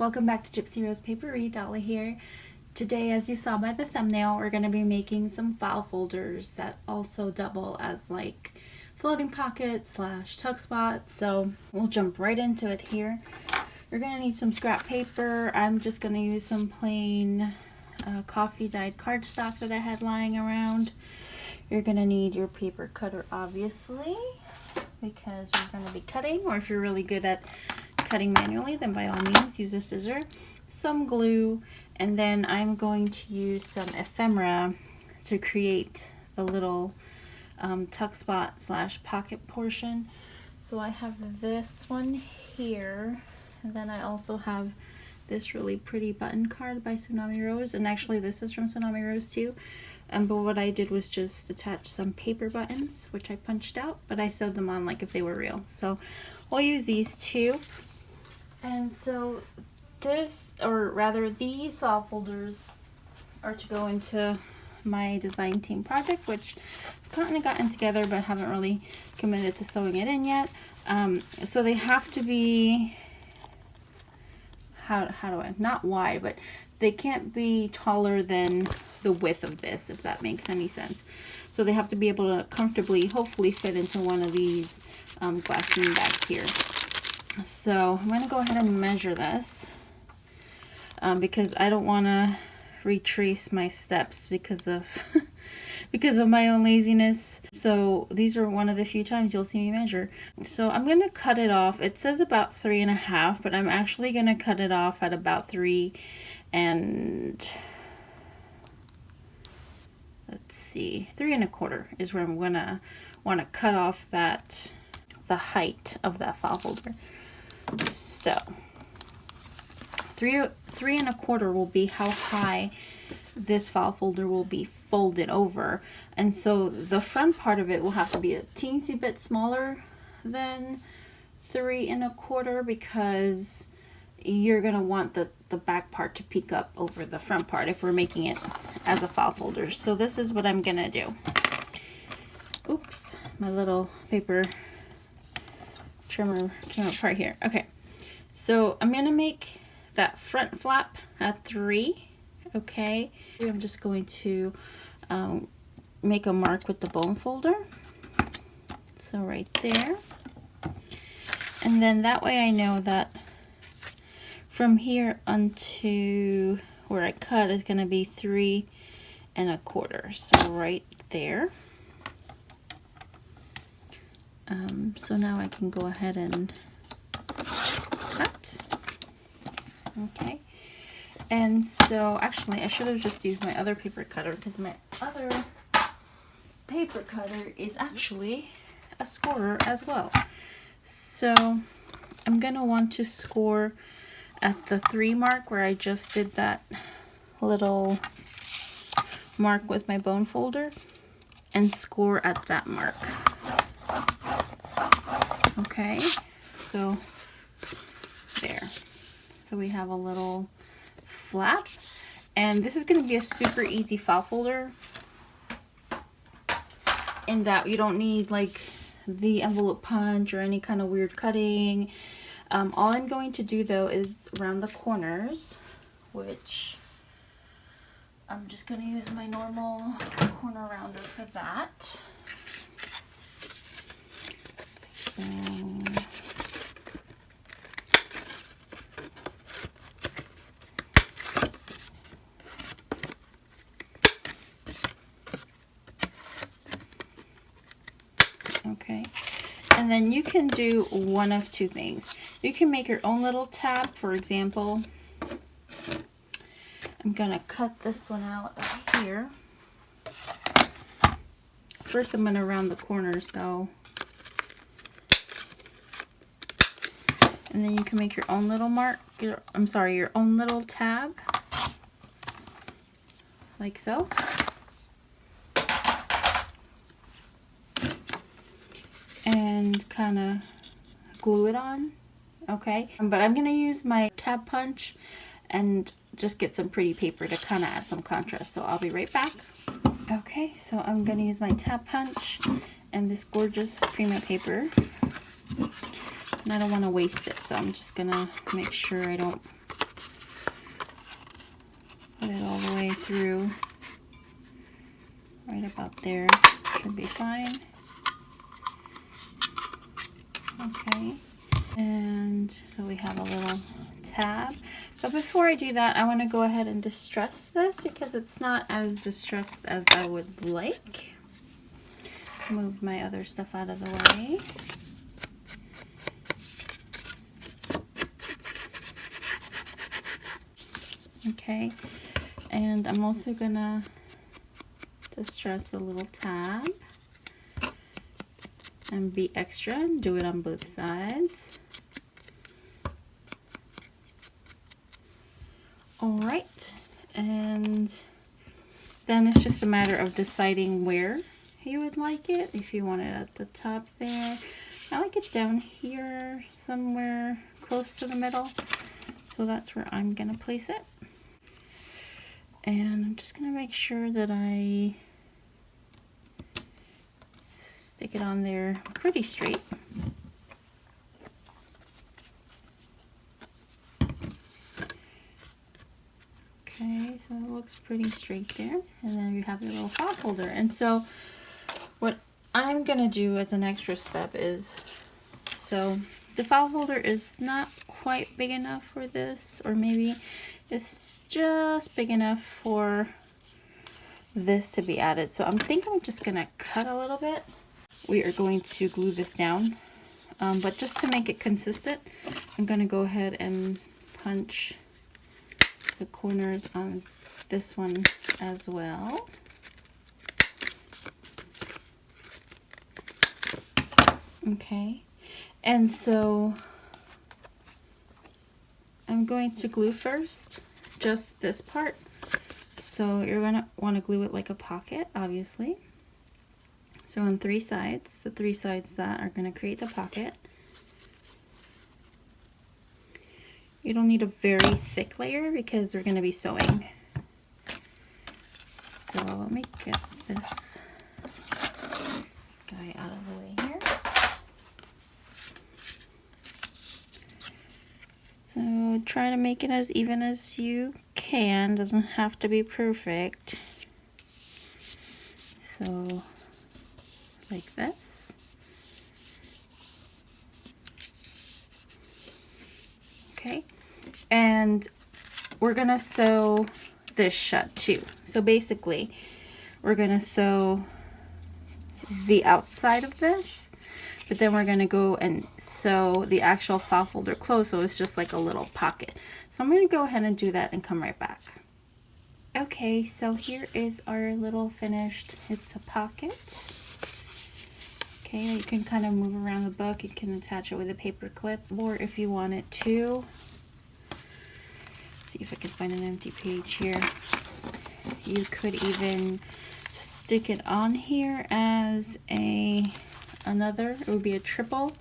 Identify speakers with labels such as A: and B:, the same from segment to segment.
A: Welcome back to Gypsy Rose Papery. Dolly here. Today, as you saw by the thumbnail, we're going to be making some file folders that also double as like floating pockets / tuck spots. So we'll jump right into it here. You're going to need some scrap paper. I'm just going to use some plain coffee dyed cardstock that I had lying around. You're going to need your paper cutter, obviously, because we're going to be cutting, or if you're really good at cutting manually, then by all means use a scissor, some glue, and then I'm going to use some ephemera to create a little tuck spot / pocket portion. So I have this one here, and then I also have this really pretty button card by Tsunami Rose, and actually this is from Tsunami Rose too. But what I did was just attach some paper buttons, which I punched out, but I sewed them on like if they were real. So we'll use these two. And so this, or rather these file folders, are to go into my design team project, which I've kind of gotten together but haven't really committed to sewing it in yet. So they have to be, how do I, not wide, but they can't be taller than the width of this, if that makes any sense. So they have to be able to comfortably, hopefully, fit into one of these glassine bags here. So I'm going to go ahead and measure this because I don't want to retrace my steps because of because of my own laziness. So these are one of the few times you'll see me measure. So I'm going to cut it off. It says about 3.5, but I'm actually going to cut it off at about 3 and let's see, 3.25 is where I'm gonna want to cut off the height of that file folder. So 3.25 will be how high this file folder will be folded over, and so the front part of it will have to be a teensy bit smaller than 3.25 because you're gonna want the back part to peek up over the front part if we're making it as a file folder. So this is what I'm gonna do. Oops, my little paper trimmer came apart here. Okay, so I'm gonna make that front flap at 3. Okay, I'm just going to make a mark with the bone folder, so right there, and then that way I know that from here onto where I cut is going to be 3.25, so right there. So now I can go ahead and cut. Okay, and so actually I should have just used my other paper cutter because my other paper cutter is actually a scorer as well. So I'm going to want to score at the 3 mark where I just did that little mark with my bone folder, and score at that mark. Okay, so there. So we have a little flap, and this is going to be a super easy file folder in that you don't need like the envelope punch or any kind of weird cutting. All I'm going to do though is round the corners, which I'm just going to use my normal corner rounder for that. So okay. And then you can do one of two things. You can make your own little tab. For example, I'm gonna cut this one out of here. First I'm gonna round the corners though. And then you can make your own little your own little tab. Like so. And kind of glue it on, okay? But I'm gonna use my tab punch and just get some pretty paper to kind of add some contrast, so I'll be right back. Okay, so I'm gonna use my tab punch and this gorgeous prima paper, and I don't want to waste it, so I'm just gonna make sure I don't the way through. Right about there should be fine. Okay, and so we have a little tab. But before I do that, I want to go ahead and distress this because it's not as distressed as I would like. Move my other stuff out of the way. Okay, and I'm also gonna distress the little tab and be extra and do it on both sides. Alright, and then it's just a matter of deciding where you would like it. If you want it at the top there, I like it down here somewhere close to the middle, so that's where I'm gonna place it. And I'm just gonna make sure that I stick it on there pretty straight. Okay, so it looks pretty straight there. And then you have your little file folder. And so what I'm gonna do as an extra step is, so the file folder is not quite big enough for this, or maybe it's just big enough for this to be added. So I'm thinking I'm just gonna cut a little bit. We are going to glue this down, but just to make it consistent, I'm gonna go ahead and punch the corners on this one as well. Okay, and so I'm going to glue first just this part. So you're gonna want to glue it like a pocket, obviously. So on 3 sides, the 3 sides that are going to create the pocket. You don't need a very thick layer because we're going to be sewing. So let me get this guy out of the way here. So try to make it as even as you can. Doesn't have to be perfect. So like this. Okay, and we're gonna sew this shut too. So basically we're gonna sew the outside of this, but then we're gonna go and sew the actual file folder closed, so it's just like a little pocket. So I'm gonna go ahead and do that and come right back. Okay, so here is our little finished, it's a pocket. Okay, you can kind of move around the book. You can attach it with a paper clip, or if you wanted to, see if I can find an empty page here. You could even stick it on here as another. It would be a triple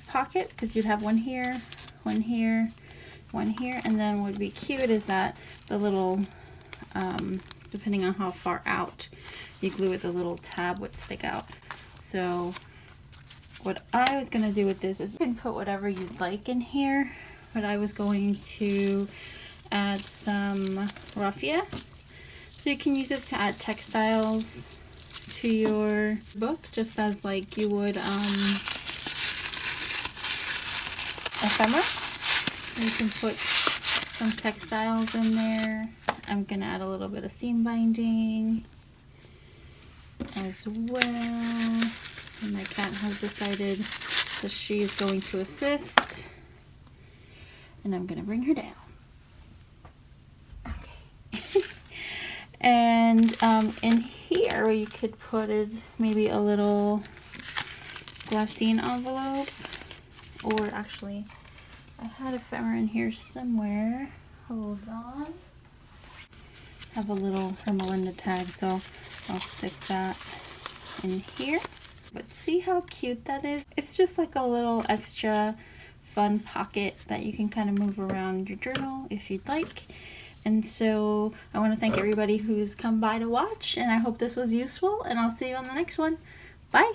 A: pocket, because you'd have one here, one here, one here, and then what would be cute is that the little, depending on how far out you glue it, the little tab would stick out. So what I was going to do with this is you can put whatever you'd like in here, but I was going to add some raffia. So you can use it to add textiles to your book, just as like you would ephemera. You can put some textiles in there. I'm going to add a little bit of seam binding as well. And my cat has decided that she is going to assist, and I'm going to bring her down. Okay. And in here what you could put is maybe a little glassine envelope, or actually I had ephemera in here somewhere. Hold on. Have a little Hermelinda tag, so I'll stick that in here. But see how cute that is? It's just like a little extra fun pocket that you can kind of move around your journal if you'd like. And so I want to thank everybody who's come by to watch, and I hope this was useful, and I'll see you on the next one. Bye!